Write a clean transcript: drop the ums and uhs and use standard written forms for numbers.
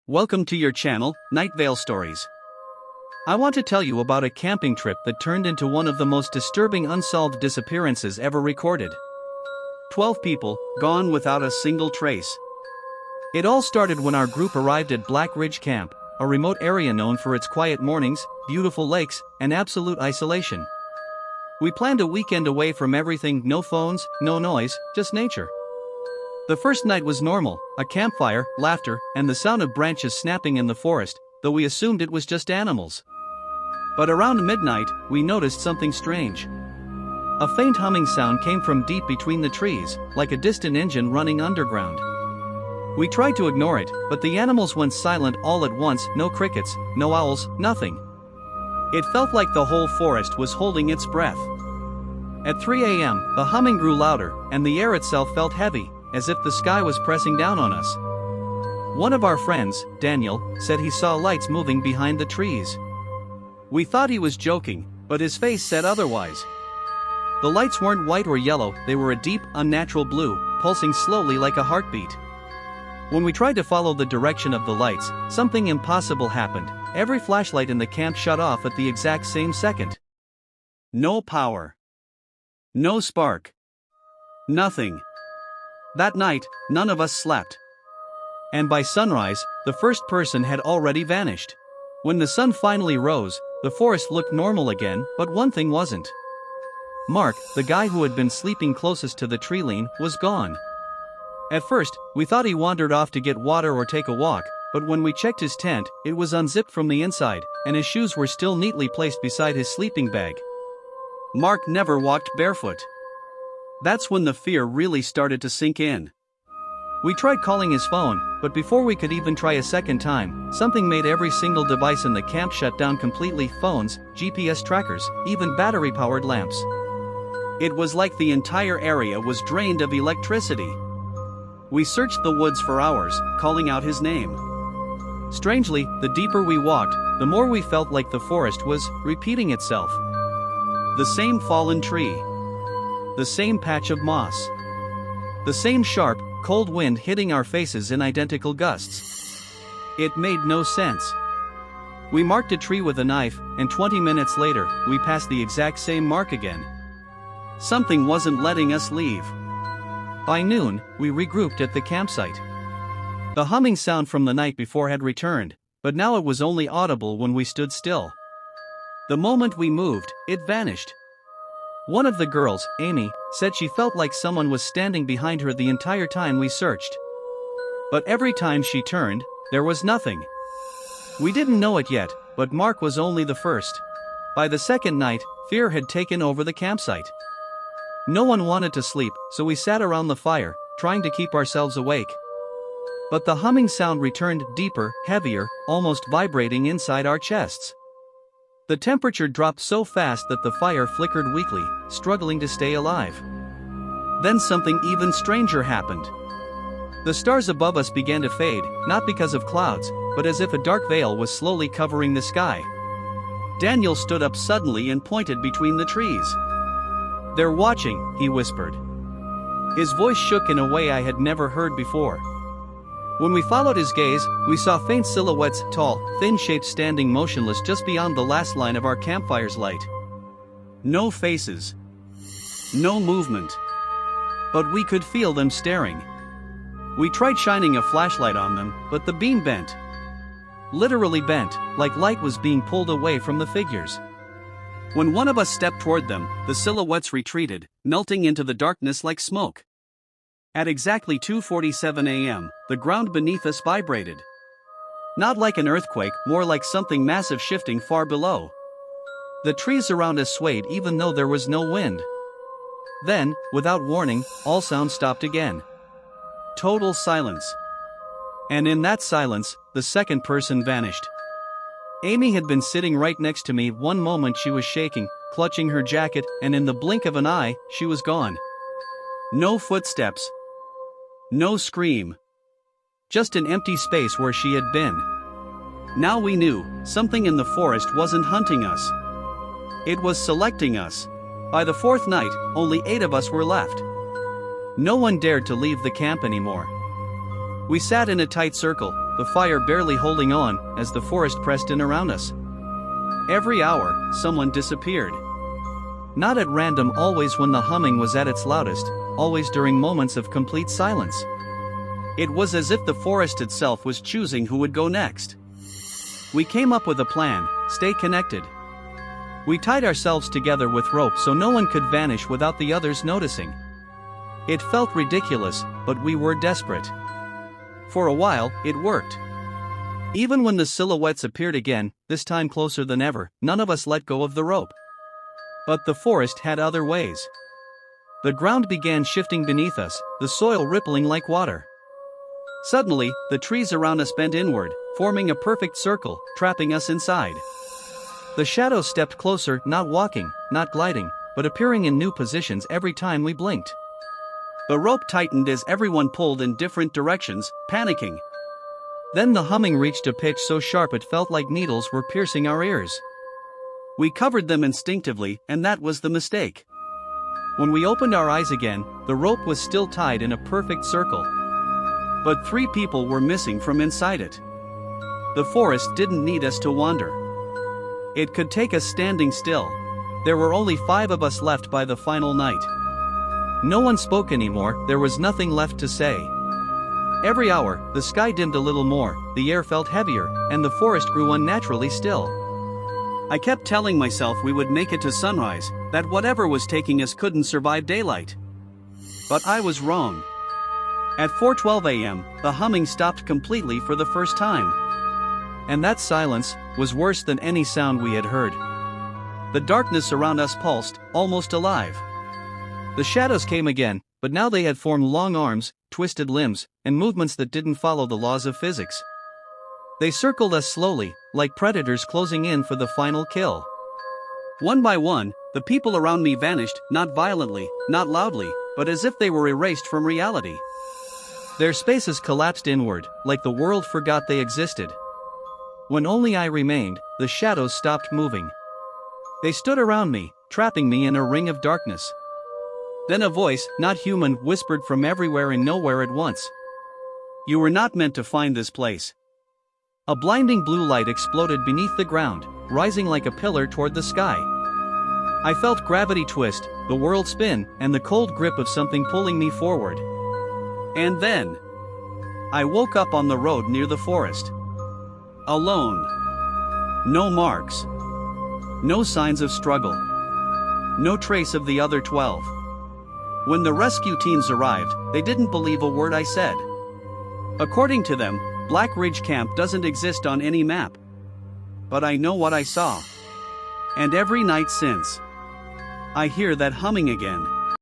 Welcome to your channel, Night Vale Stories. I want to tell you about a camping trip that turned into one of the most disturbing unsolved disappearances ever recorded. 12 people, gone without a single trace. It all started when our group arrived at Black Ridge Camp, a remote area known for its quiet mornings, beautiful lakes, and absolute isolation. We planned a weekend away from everything, no phones, no noise, just nature. The first night was normal, a campfire, laughter, and the sound of branches snapping in the forest, though we assumed it was just animals. But around midnight, we noticed something strange. A faint humming sound came from deep between the trees, like a distant engine running underground. We tried to ignore it, but the animals went silent all at once, no crickets, no owls, nothing. It felt like the whole forest was holding its breath. At 3 a.m., the humming grew louder, and the air itself felt heavy, as if the sky was pressing down on us. One of our friends, Daniel, said he saw lights moving behind the trees. We thought he was joking, but his face said otherwise. The lights weren't white or yellow, they were a deep, unnatural blue, pulsing slowly like a heartbeat. When we tried to follow the direction of the lights, something impossible happened. Every flashlight in the camp shut off at the exact same second. No power. No spark. Nothing. That night, none of us slept. And by sunrise, the first person had already vanished. When the sun finally rose, the forest looked normal again, but one thing wasn't. Mark, the guy who had been sleeping closest to the tree line, was gone. At first, we thought he wandered off to get water or take a walk, but when we checked his tent, it was unzipped from the inside, and his shoes were still neatly placed beside his sleeping bag. Mark never walked barefoot. That's when the fear really started to sink in. We tried calling his phone, but before we could even try a second time, something made every single device in the camp shut down completely: phones, GPS trackers, even battery-powered lamps. It was like the entire area was drained of electricity. We searched the woods for hours, calling out his name. Strangely, the deeper we walked, the more we felt like the forest was repeating itself. The same fallen tree. The same patch of moss. The same sharp, cold wind hitting our faces in identical gusts. It made no sense. We marked a tree with a knife, and 20 minutes later, we passed the exact same mark again. Something wasn't letting us leave. By noon, we regrouped at the campsite. The humming sound from the night before had returned, but now it was only audible when we stood still. The moment we moved, it vanished. One of the girls, Amy, said she felt like someone was standing behind her the entire time we searched. But every time she turned, there was nothing. We didn't know it yet, but Mark was only the first. By the second night, fear had taken over the campsite. No one wanted to sleep, so we sat around the fire, trying to keep ourselves awake. But the humming sound returned, deeper, heavier, almost vibrating inside our chests. The temperature dropped so fast that the fire flickered weakly, struggling to stay alive. Then something even stranger happened. The stars above us began to fade, not because of clouds, but as if a dark veil was slowly covering the sky. Daniel stood up suddenly and pointed between the trees. "They're watching," he whispered. His voice shook in a way I had never heard before. When we followed his gaze, we saw faint silhouettes, tall, thin shapes standing motionless just beyond the last line of our campfire's light. No faces. No movement. But we could feel them staring. We tried shining a flashlight on them, but the beam bent. Literally bent, like light was being pulled away from the figures. When one of us stepped toward them, the silhouettes retreated, melting into the darkness like smoke. At exactly 2:47 a.m., the ground beneath us vibrated. Not like an earthquake, more like something massive shifting far below. The trees around us swayed even though there was no wind. Then, without warning, all sound stopped again. Total silence. And in that silence, the second person vanished. Amy had been sitting right next to me. One moment she was shaking, clutching her jacket, and in the blink of an eye, she was gone. No footsteps. No scream. Just an empty space where she had been. Now we knew, something in the forest wasn't hunting us. It was selecting us. By the fourth night, only 8 of us were left. No one dared to leave the camp anymore. We sat in a tight circle, the fire barely holding on as the forest pressed in around us. Every hour, someone disappeared. Not at random, always when the humming was at its loudest, always during moments of complete silence. It was as if the forest itself was choosing who would go next. We came up with a plan: stay connected. We tied ourselves together with rope so no one could vanish without the others noticing. It felt ridiculous, but we were desperate. For a while, it worked. Even when the silhouettes appeared again, this time closer than ever, none of us let go of the rope. But the forest had other ways. The ground began shifting beneath us, the soil rippling like water. Suddenly, the trees around us bent inward, forming a perfect circle, trapping us inside. The shadows stepped closer, not walking, not gliding, but appearing in new positions every time we blinked. The rope tightened as everyone pulled in different directions, panicking. Then the humming reached a pitch so sharp it felt like needles were piercing our ears. We covered them instinctively, and that was the mistake. When we opened our eyes again, the rope was still tied in a perfect circle. But 3 people were missing from inside it. The forest didn't need us to wander. It could take us standing still. There were only 5 of us left by the final night. No one spoke anymore, there was nothing left to say. Every hour, the sky dimmed a little more, the air felt heavier, and the forest grew unnaturally still. I kept telling myself we would make it to sunrise, that whatever was taking us couldn't survive daylight. But I was wrong. At 4:12 a.m., the humming stopped completely for the first time. And that silence was worse than any sound we had heard. The darkness around us pulsed, almost alive. The shadows came again, but now they had formed long arms, twisted limbs, and movements that didn't follow the laws of physics. They circled us slowly, like predators closing in for the final kill. One by one, the people around me vanished, not violently, not loudly, but as if they were erased from reality. Their spaces collapsed inward, like the world forgot they existed. When only I remained, the shadows stopped moving. They stood around me, trapping me in a ring of darkness. Then a voice, not human, whispered from everywhere and nowhere at once. "You were not meant to find this place." A blinding blue light exploded beneath the ground, rising like a pillar toward the sky. I felt gravity twist, the world spin, and the cold grip of something pulling me forward. And then, I woke up on the road near the forest. Alone. No marks. No signs of struggle. No trace of the other 12. When the rescue teams arrived, they didn't believe a word I said. According to them, Black Ridge Camp doesn't exist on any map. But I know what I saw. And every night since, I hear that humming again.